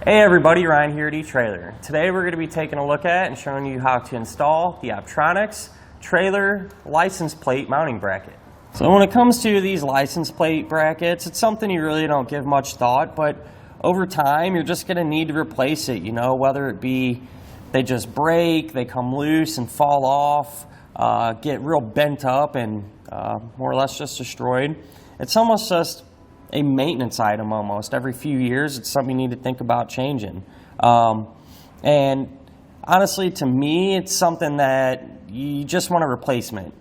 Hey everybody, Ryan here at eTrailer. Today we're going to be taking a look at and showing you how to install the Optronics trailer license plate mounting bracket. So when it comes to these license plate brackets, it's something you really don't give much thought, but over time you're just going to need to replace it, whether it be they just break, they come loose and fall off, get real bent up and more or less just destroyed. It's almost just a maintenance item almost. Every few years, it's something you need to think about changing. And honestly, to me, it's something that you just want a replacement.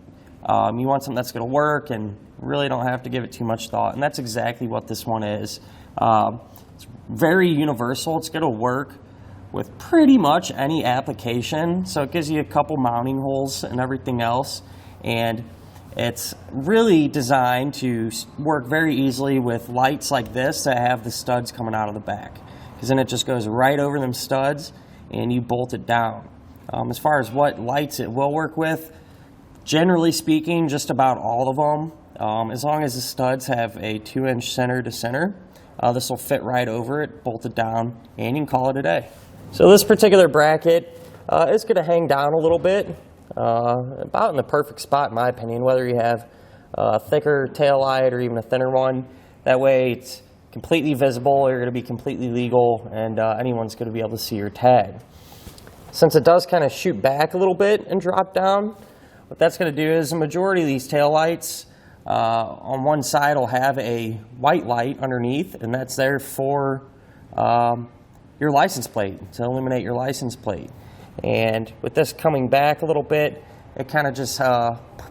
You want something that's going to work and really don't have to give it too much thought. And that's exactly what this one is. It's very universal. It's going to work with pretty much any application. So it gives you a couple mounting holes and everything else. And it's really designed to work very easily with lights like this that have the studs coming out of the back. Because then it just goes right over them studs and you bolt it down. As far as what lights it will work with, generally speaking, just about all of them. As long as the studs have a 2-inch center to center, this will fit right over it, bolt it down, and you can call it a day. So this particular bracket is going to hang down a little bit. About in the perfect spot in my opinion, whether you have a thicker tail light or even a thinner one. That way it's completely visible, you're going to be completely legal, and anyone's going to be able to see your tag. Since it does kind of shoot back a little bit and drop down, what that's going to do is the majority of these tail lights on one side will have a white light underneath, and that's there for your license plate, to illuminate your license plate. And with this coming back a little bit, it kind of just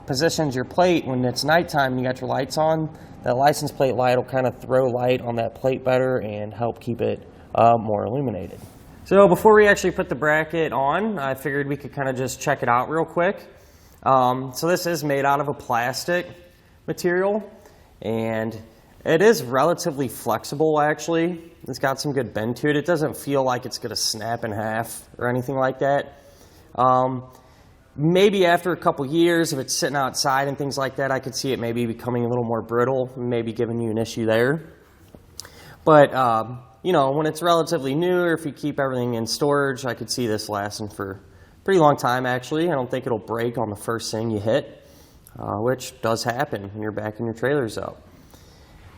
positions your plate when it's nighttime and you got your lights on. That license plate light will kind of throw light on that plate better and help keep it more illuminated. So before we actually put the bracket on, I figured we could kind of just check it out real quick. So this is made out of a plastic material, and it is relatively flexible actually. It's got some good bend to it. It doesn't feel like it's going to snap in half or anything like that. Maybe after a couple years, if it's sitting outside and things like that, I could see it maybe becoming a little more brittle, maybe giving you an issue there. But, when it's relatively new, or if you keep everything in storage, I could see this lasting for a pretty long time actually. I don't think it'll break on the first thing you hit, which does happen when you're backing your trailers up.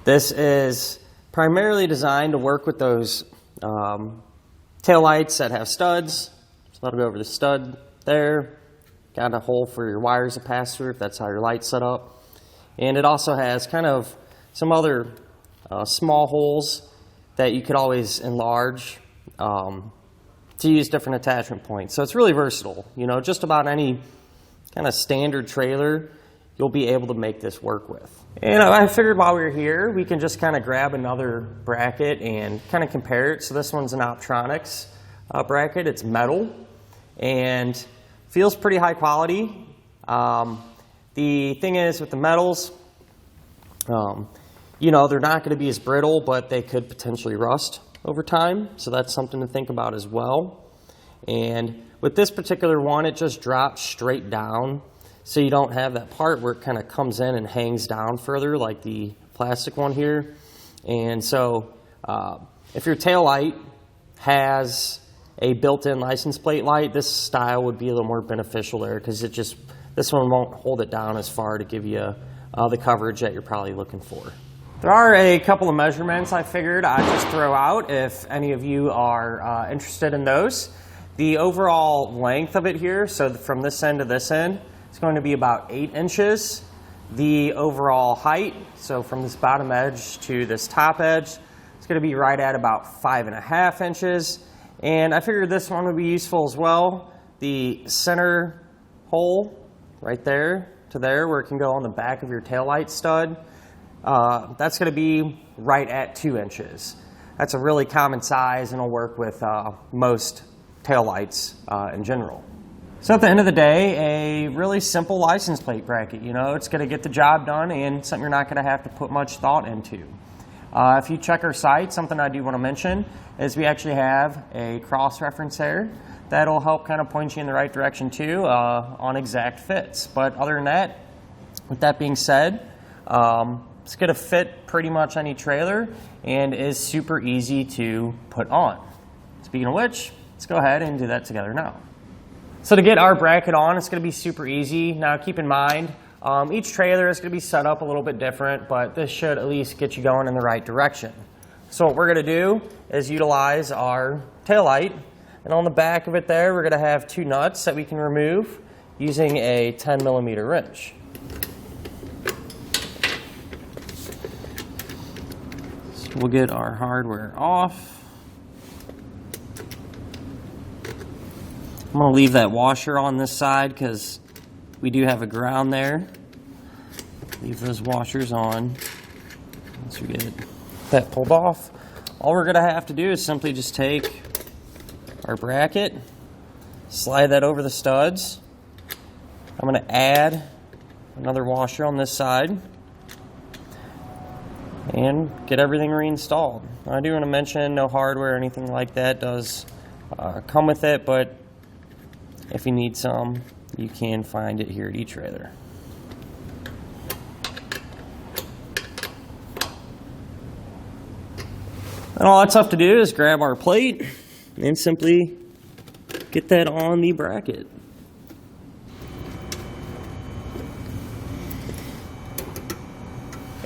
This is primarily designed to work with those tail lights that have studs. So that'll go over the stud there. Got a hole for your wires to pass through if that's how your light's set up. And it also has kind of some other small holes that you could always enlarge to use different attachment points. So it's really versatile. Just about any kind of standard trailer you'll be able to make this work with. And I figured while we were here, we can just kind of grab another bracket and kind of compare it. So this one's an Optronics bracket. It's metal and feels pretty high quality. The thing is with the metals, they're not going to be as brittle, but they could potentially rust over time. So that's something to think about as well. And with this particular one, it just drops straight down. So you don't have that part where it kind of comes in and hangs down further like the plastic one here. And so if your tail light has a built-in license plate light, this style would be a little more beneficial there because this one won't hold it down as far to give you the coverage that you're probably looking for. There are a couple of measurements I figured I'd just throw out if any of you are interested in those. The overall length of it here, so from this end to this end, it's going to be about 8 inches. The overall height, so from this bottom edge to this top edge, it's going to be right at about 5.5 inches. And I figured this one would be useful as well. The center hole right there to there where it can go on the back of your taillight stud, that's going to be right at 2 inches. That's a really common size and will work with most taillights in general. So at the end of the day, a really simple license plate bracket. It's going to get the job done and something you're not going to have to put much thought into. If you check our site, something I do want to mention is we actually have a cross-reference there that'll help kind of point you in the right direction too on exact fits. But other than that, with that being said, it's going to fit pretty much any trailer and is super easy to put on. Speaking of which, let's go ahead and do that together now. So to get our bracket on, it's going to be super easy. Now keep in mind, each trailer is going to be set up a little bit different, but this should at least get you going in the right direction. So what we're going to do is utilize our taillight, and on the back of it there, we're going to have 2 nuts that we can remove using a 10mm wrench. So we'll get our hardware off. I'm going to leave that washer on this side because we do have a ground there. Leave those washers on. Once we get that pulled off, all we're going to have to do is simply just take our bracket, slide that over the studs. I'm going to add another washer on this side and get everything reinstalled. I do want to mention no hardware or anything like that does come with it, but if you need some, you can find it here at eTrailer. And all that's left to do is grab our plate and simply get that on the bracket.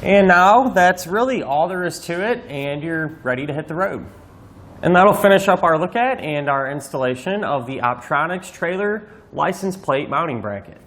And now that's really all there is to it, and you're ready to hit the road. And that'll finish up our look at and our installation of the Optronics trailer license plate mounting bracket.